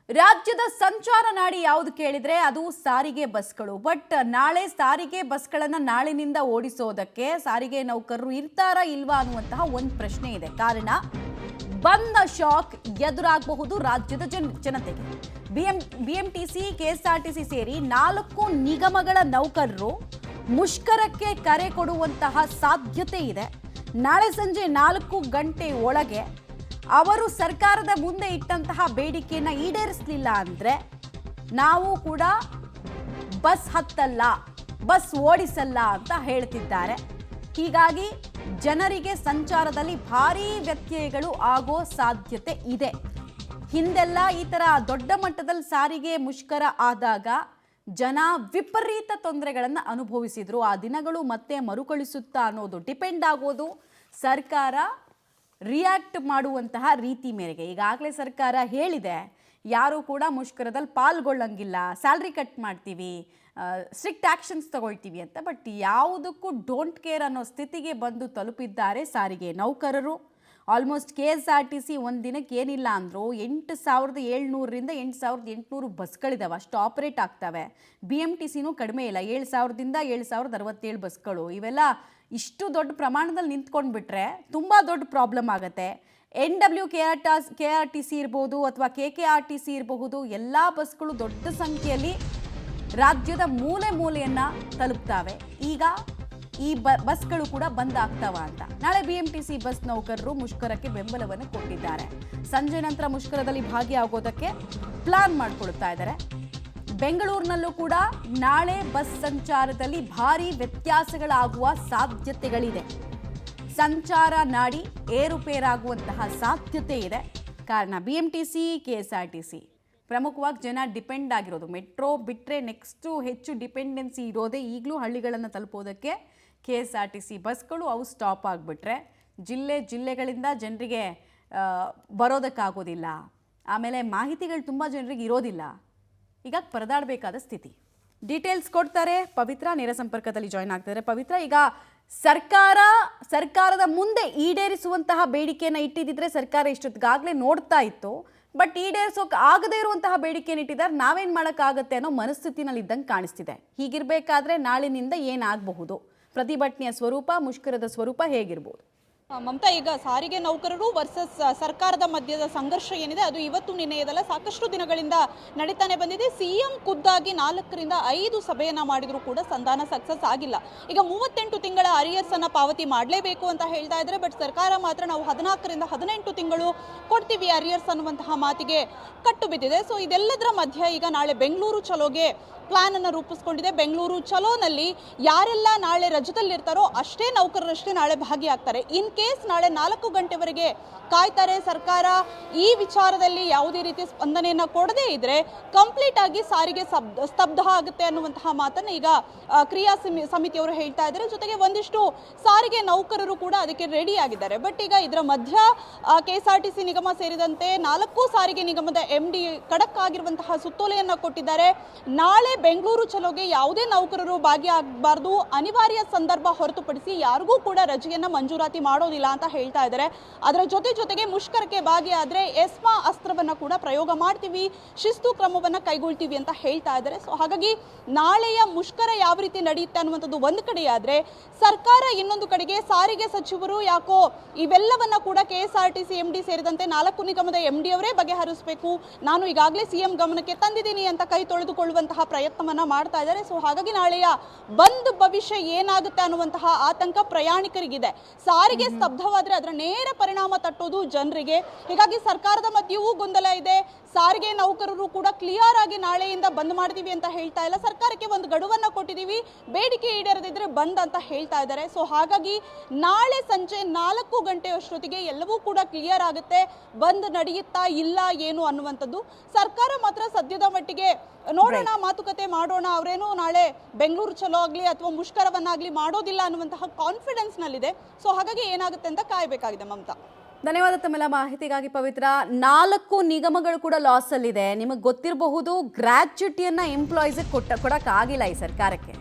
ರಾಜ್ಯದ ಸಂಚಾರ ನಾಡಿ ಯಾವುದು ಕೇಳಿದ್ರೆ ಅದು ಸಾರಿಗೆ ಬಸ್ಗಳು. ಬಟ್ ನಾಳೆ ಸಾರಿಗೆ ಬಸ್ಗಳನ್ನು ನಾಳಿನಿಂದ ಓಡಿಸೋದಕ್ಕೆ ಸಾರಿಗೆ ನೌಕರರು ಇರ್ತಾರಾ ಇಲ್ವಾ ಅನ್ನುವಂತಹ ಒಂದು ಪ್ರಶ್ನೆ ಇದೆ. ಕಾರಣ ಬಂದ ಶಾಕ್ ಎದುರಾಗಬಹುದು ರಾಜ್ಯದ ಜನತೆಗೆ. ಬಿಎಂಟಿಸಿ, ಕೆಎಸ್ಆರ್ಟಿಸಿ ಸೇರಿ 4 ನಿಗಮಗಳ ನೌಕರರು ಮುಷ್ಕರಕ್ಕೆ ಕರೆ ಕೊಡುವಂತಹ ಸಾಧ್ಯತೆ ಇದೆ. ನಾಳೆ ಸಂಜೆ 4 ಗಂಟೆ ಒಳಗೆ ಅವರು ಸರ್ಕಾರದ ಮುಂದೆ ಇಟ್ಟಂತಹ ಬೇಡಿಕೆಯನ್ನು ಈಡೇರಿಸಲಿಲ್ಲ ಅಂದರೆ ನಾವು ಕೂಡ ಬಸ್ ಹತ್ತಲ್ಲ, ಬಸ್ ಓಡಿಸಲ್ಲ ಅಂತ ಹೇಳ್ತಿದ್ದಾರೆ. ಹೀಗಾಗಿ ಜನರಿಗೆ ಸಂಚಾರದಲ್ಲಿ ಭಾರೀ ವ್ಯತ್ಯಯಗಳು ಆಗೋ ಸಾಧ್ಯತೆ ಇದೆ. ಹಿಂದೆಲ್ಲ ಈ ಥರ ದೊಡ್ಡ ಮಟ್ಟದಲ್ಲಿ ಸಾರಿಗೆ ಮುಷ್ಕರ ಆದಾಗ ಜನ ವಿಪರೀತ ತೊಂದರೆಗಳನ್ನು ಅನುಭವಿಸಿದ್ರು. ಆ ದಿನಗಳು ಮತ್ತೆ ಮರುಕಳಿಸುತ್ತಾ ಅನ್ನೋದು ಡಿಪೆಂಡ್ ಆಗೋದು ಸರ್ಕಾರ ರಿಯಾಕ್ಟ್ ಮಾಡುವಂತಹ ರೀತಿ ಮೇರೆಗೆ. ಈಗಾಗಲೇ ಸರ್ಕಾರ ಹೇಳಿದೆ, ಯಾರು ಕೂಡ ಮುಷ್ಕರದಲ್ಲಿ ಪಾಲ್ಗೊಳ್ಳಂಗಿಲ್ಲ, ಸ್ಯಾಲ್ರಿ ಕಟ್ ಮಾಡ್ತೀವಿ, ಸ್ಟ್ರಿಕ್ಟ್ ಆ್ಯಕ್ಷನ್ಸ್ ತಗೊಳ್ತೀವಿ ಅಂತ. ಬಟ್ ಯಾವುದಕ್ಕೂ ಡೋಂಟ್ ಕೇರ್ ಅನ್ನೋ ಸ್ಥಿತಿಗೆ ಬಂದು ತಲುಪಿದ್ದಾರೆ ಸಾರಿಗೆ ನೌಕರರು. ಆಲ್ಮೋಸ್ಟ್ ಕೆಎಸ್ಆರ್ಟಿಸಿ ಒಂದು ದಿನಕ್ಕೆ ಏನಿಲ್ಲ ಅಂದರೂ 8,700ರಿಂದ 8,800 ಬಸ್ಗಳಿದ್ದಾವೆ, ಅಷ್ಟು ಆಪರೇಟ್ ಆಗ್ತವೆ. ಬಿಎಂಟಿಸಿನೂ ಕಡಿಮೆ ಇಲ್ಲ, 7,000ದಿಂದ 7,067 ಬಸ್ಗಳು. ಇವೆಲ್ಲ ಇಷ್ಟು ದೊಡ್ಡ ಪ್ರಮಾಣದಲ್ಲಿ ನಿಂತ್ಕೊಂಡು ಬಿಟ್ರೆ ತುಂಬ ದೊಡ್ಡ ಪ್ರಾಬ್ಲಮ್ ಆಗುತ್ತೆ. NWKRTC ಇರ್ಬೋದು ಅಥವಾ KKRTC ಇರಬಹುದು, ಎಲ್ಲ ಬಸ್ಗಳು ದೊಡ್ಡ ಸಂಖ್ಯೆಯಲ್ಲಿ ರಾಜ್ಯದ ಮೂಲೆ ಮೂಲೆಯನ್ನು ತಲುಪ್ತವೆ. ಈಗ ಈ ಬಸ್ಗಳು ಕೂಡ ಬಂದ್ ಆಗ್ತಾವ ಅಂತ ನಾಳೆ ಬಿಎಂಟಿಸಿ ಬಸ್ ನೌಕರರು ಮುಷ್ಕರಕ್ಕೆ ಬೆಂಬಲವನ್ನು ಕೊಟ್ಟಿದ್ದಾರೆ. ಸಂಜೆ ನಂತರ ಮುಷ್ಕರದಲ್ಲಿ ಭಾಗಿಯಾಗೋದಕ್ಕೆ ಪ್ಲಾನ್ ಮಾಡಿಕೊಳ್ತಾ ಇದ್ದಾರೆ. ಬೆಂಗಳೂರಿನಲ್ಲೂ ಕೂಡ ನಾಳೆ ಬಸ್ ಸಂಚಾರದಲ್ಲಿ ಭಾರೀ ವ್ಯತ್ಯಾಸಗಳಾಗುವ ಸಾಧ್ಯತೆಗಳಿದೆ. ಸಂಚಾರ ನಾಡಿ ಏರುಪೇರಾಗುವಂತಹ ಸಾಧ್ಯತೆ ಇದೆ. ಕಾರಣ ಬಿಎಂಟಿಸಿ, ಕೆಎಸ್ಆರ್ಟಿಸಿ ಪ್ರಮುಖವಾಗಿ ಜನ ಡಿಪೆಂಡ್ ಆಗಿರೋದು. ಮೆಟ್ರೋ ಬಿಟ್ಟರೆ ನೆಕ್ಸ್ಟು ಹೆಚ್ಚು ಡಿಪೆಂಡೆನ್ಸಿ ಇರೋದೇ ಈಗಲೂ ಹಳ್ಳಿಗಳನ್ನು ತಲುಪೋದಕ್ಕೆ ಕೆಎಸ್ಆರ್ಟಿಸಿ ಬಸ್ಗಳು. ಅವು ಸ್ಟಾಪ್ ಆಗಿಬಿಟ್ರೆ ಜಿಲ್ಲೆಗಳಿಂದ ಜನರಿಗೆ ಬರೋದಕ್ಕಾಗೋದಿಲ್ಲ. ಆಮೇಲೆ ಮಾಹಿತಿಗಳು ತುಂಬ ಜನರಿಗೆ ಇರೋದಿಲ್ಲ. ಈಗ ಪರದಾಡಬೇಕಾದ ಸ್ಥಿತಿ. ಡೀಟೇಲ್ಸ್ ಕೊಡ್ತಾರೆ ಪವಿತ್ರ, ನೇರ ಸಂಪರ್ಕದಲ್ಲಿ ಜಾಯ್ನ್ ಆಗ್ತಿದ್ದಾರೆ. ಪವಿತ್ರ, ಈಗ ಸರ್ಕಾರದ ಮುಂದೆ ಈಡೇರಿಸುವಂತಹ ಬೇಡಿಕೆಯನ್ನು ಇಟ್ಟಿದ್ದಿದ್ರೆ ಸರ್ಕಾರ ಇಷ್ಟೊತ್ತಿಗಾಗಲೇ ನೋಡ್ತಾ ಇತ್ತು. ಬಟ್ ಈಡೇರಿಸೋಕೆ ಆಗದೇ ಇರುವಂತಹ ಬೇಡಿಕೆಯನ್ನು ಇಟ್ಟಿದ್ದಾರೆ. ನಾವೇನು ಮಾಡೋಕ್ಕಾಗತ್ತೆ ಅನ್ನೋ ಮನಸ್ಥಿತಿನಲ್ಲಿ ಇದ್ದಂಗೆ ಕಾಣಿಸ್ತಿದೆ. ಹೀಗಿರಬೇಕಾದ್ರೆ ನಾಳಿನಿಂದ ಏನಾಗಬಹುದು? ಪ್ರತಿಭಟನೆಯ ಸ್ವರೂಪ, ಮುಷ್ಕರದ ಸ್ವರೂಪ ಹೇಗಿರ್ಬೋದು? ಮಮತಾ, ಈಗ ಸಾರಿಗೆ ನೌಕರರು ವರ್ಸಸ್ ಸರ್ಕಾರದ ಮಧ್ಯದ ಸಂಘರ್ಷ ಏನಿದೆ ಅದು ಇವತ್ತು ನಿನ್ನೆಯದಲ್ಲ, ಸಾಕಷ್ಟು ದಿನಗಳಿಂದ ನಡೀತಾನೆ ಬಂದಿದೆ. ಸಿಎಂ ಖುದ್ದಾಗಿ 4ರಿಂದ 5 ಸಭೆಯನ್ನ ಮಾಡಿದ್ರು ಕೂಡ ಸಂಧಾನ ಸಕ್ಸಸ್ ಆಗಿಲ್ಲ. ಈಗ 38 ತಿಂಗಳ ಅರಿಯರ್ಸ್ ಅನ್ನ ಪಾವತಿ ಮಾಡಲೇಬೇಕು ಅಂತ ಹೇಳ್ತಾ ಇದ್ದಾರೆ. ಬಟ್ ಸರ್ಕಾರ ಮಾತ್ರ ನಾವು 14ರಿಂದ 18 ತಿಂಗಳು ಕೊಡ್ತೀವಿ ಅರಿಯರ್ಸ್ ಅನ್ನುವಂತಹ ಮಾತಿಗೆ ಕಟ್ಟು ಬಿದ್ದಿದೆ. ಸೊ ಇದೆಲ್ಲದರ ಮಧ್ಯೆ ಈಗ ನಾಳೆ ಬೆಂಗಳೂರು ಚಲೋಗೆ ಪ್ಲಾನ್ ಅನ್ನು ರೂಪಿಸ್ಕೊಂಡಿದೆ. ಬೆಂಗಳೂರು ಚಲೋನಲ್ಲಿ ಯಾರೆಲ್ಲ ನಾಳೆ ರಜದಲ್ಲಿರ್ತಾರೋ ಅಷ್ಟೇ ನೌಕರರಷ್ಟೇ ನಾಳೆ ಭಾಗಿಯಾಗ್ತಾರೆ. ಇನ್ ಕೇಸ್ ನಾಳೆ 4 ಗಂಟೆವರೆಗೆ ಕಾಯ್ತಾರೆ ಸರ್ಕಾರ, ಈ ವಿಚಾರದಲ್ಲಿ ಯಾವುದೇ ರೀತಿಯ ಸ್ಪಂದನೆಯನ್ನು ಕೊಡದೇ ಇದ್ರೆ ಕಂಪ್ಲೀಟ್ ಆಗಿ ಸಾರಿಗೆ ಸ್ತಬ್ಧ ಆಗುತ್ತೆ ಅನ್ನುವಂತಹ ಮಾತನ್ನು ಈಗ ಕ್ರಿಯಾ ಸಮಿತಿಯವರು ಹೇಳ್ತಾ ಇದ್ದಾರೆ. ಜೊತೆಗೆ ಒಂದಿಷ್ಟು ಸಾರಿಗೆ ನೌಕರರು ಕೂಡ ಅದಕ್ಕೆ ರೆಡಿ ಆಗಿದ್ದಾರೆ. ಬಟ್ ಈಗ ಇದರ ಮಧ್ಯ ಕೆಎಸ್ಆರ್ಟಿಸಿ ನಿಗಮ ಸೇರಿದಂತೆ 4 ಸಾರಿಗೆ ನಿಗಮದ MD ಖಡಕ್ ಆಗಿರುವಂತಹ ಸುತ್ತೋಲೆಯನ್ನು ಕೊಟ್ಟಿದ್ದಾರೆ. ನಾಳೆ ಬೆಂಗಳೂರು ಚಲೋಗೆ ಯಾವುದೇ ನೌಕರರು ಭಾಗಿಯಾಗಬಾರದು, ಅನಿವಾರ್ಯ ಸಂದರ್ಭ ಹೊರತುಪಡಿಸಿ ಯಾರಿಗೂ ಕೂಡ ರಜೆಯನ್ನ ಮಂಜೂರಾತಿ ಮಾಡೋದಿಲ್ಲ ಅಂತ ಹೇಳ್ತಾ ಇದ್ದಾರೆ. ಅದರ ಜೊತೆಗೆ ಮುಷ್ಕರಕ್ಕೆ ಭಾಗಿಯಾದ್ರೆ ಎಸ್ಮಾ ಅಸ್ತ್ರವನ್ನ ಕೂಡ ಪ್ರಯೋಗ ಮಾಡ್ತೀವಿ, ಶಿಸ್ತು ಕ್ರಮವನ್ನ ಕೈಗೊಳ್ತೀವಿ ಅಂತ ಹೇಳ್ತಾ ಇದ್ದಾರೆ. ಸೊ ಹಾಗಾಗಿ ನಾಳೆಯ ಮುಷ್ಕರ ಯಾವ ರೀತಿ ನಡೆಯುತ್ತೆ ಅನ್ನುವಂಥದ್ದು ಒಂದು ಕಡೆಯಾದ್ರೆ, ಸರ್ಕಾರ ಇನ್ನೊಂದು ಕಡೆಗೆ ಸಾರಿಗೆ ಸಚಿವರು ಯಾಕೋ ಇವೆಲ್ಲವನ್ನ ಕೂಡ ಕೆಎಸ್ಆರ್ಟಿಸಿ MD ಸೇರಿದಂತೆ 4 ನಿಗಮದ MD ಅವರೇ ಬಗೆಹರಿಸಬೇಕು, ನಾನು ಈಗಾಗಲೇ CM ಗಮನಕ್ಕೆ ತಂದಿದ್ದೀನಿ ಅಂತ ಕೈ ತೊಳೆದುಕೊಳ್ಳುವಂತಹ ಪ್ರಯತ್ನವನ್ನ ಮಾಡ್ತಾ ಇದ್ದಾರೆ. ಸೊ ಹಾಗಾಗಿ ನಾಳೆಯ ಬಂದ್ ಭವಿಷ್ಯ ಏನಾಗುತ್ತೆ ಅನ್ನುವಂತಹ ಆತಂಕ ಪ್ರಯಾಣಿಕರಿಗಿದೆ. ಸಾರಿಗೆ ಸ್ತಬ್ಧವಾದ್ರೆ ಅದರ ನೇರ ಪರಿಣಾಮ ತಟ್ಟೋದು ಜನರಿಗೆ. ಹೀಗಾಗಿ ಸರ್ಕಾರದ ಮಧ್ಯೆಯೂ ಗೊಂದಲ ಇದೆ. ಸಾರಿಗೆ ನೌಕರರು ಕೂಡ ಕ್ಲಿಯರ್ ಆಗಿ ನಾಳೆಯಿಂದ ಬಂದ್ ಮಾಡ್ತೀವಿ ಅಂತ ಹೇಳ್ತಾ ಇಲ್ಲ, ಸರ್ಕಾರಕ್ಕೆ ಒಂದು ಗಡುವನ್ನ ಕೊಟ್ಟಿದ್ದೀವಿ, ಬೇಡಿಕೆ ಈಡೇರದಿದ್ರೆ ಬಂದ್ ಅಂತ ಹೇಳ್ತಾ ಇದ್ದಾರೆ. ಸೊ ಹಾಗಾಗಿ ನಾಳೆ ಸಂಜೆ 4 ಗಂಟೆಯಷ್ಟೊತ್ತಿಗೆ ಎಲ್ಲವೂ ಕೂಡ ಕ್ಲಿಯರ್ ಆಗುತ್ತೆ, ಬಂದ್ ನಡೆಯುತ್ತಾ ಇಲ್ಲ ಏನು ಅನ್ನುವಂಥದ್ದು. ಸರ್ಕಾರ ಮಾತ್ರ ಸದ್ಯದ ಮಟ್ಟಿಗೆ ನೋಡೋಣ, ಮಾತುಕತೆ ಮಾಡೋಣ, ಅವರೇನು ನಾಳೆ ಬೆಂಗಳೂರು ಚಲೋ ಆಗಲಿ ಅಥವಾ ಮುಷ್ಕರವನ್ನಾಗಲಿ ಮಾಡೋದಿಲ್ಲ ಅನ್ನುವಂತಹ ಕಾನ್ಫಿಡೆನ್ಸ್ ನಲ್ಲಿದೆ. ಸೊ ಹಾಗಾಗಿ ಏನಾಗುತ್ತೆ ಅಂತ ಕಾಯಬೇಕಾಗಿದೆ ಮಮತಾ. ಧನ್ಯವಾದ ತಮ್ಮೆಲ್ಲ ಮಾಹಿತಿಗಾಗಿ ಪವಿತ್ರ. 4 ನಿಗಮಗಳು ಕೂಡ ಲಾಸ್ ಅಲ್ಲಿದೆ. ನಿಮಗೆ ಗೊತ್ತಿರಬಹುದು, ಗ್ರ್ಯಾಚ್ಯುಟಿಯನ್ನು ಎಂಪ್ಲಾಯೀಸ್ಗೆ ಕೊಡೋಕ್ಕಾಗಿಲ್ಲ ಈ ಸರ್ಕಾರಕ್ಕೆ.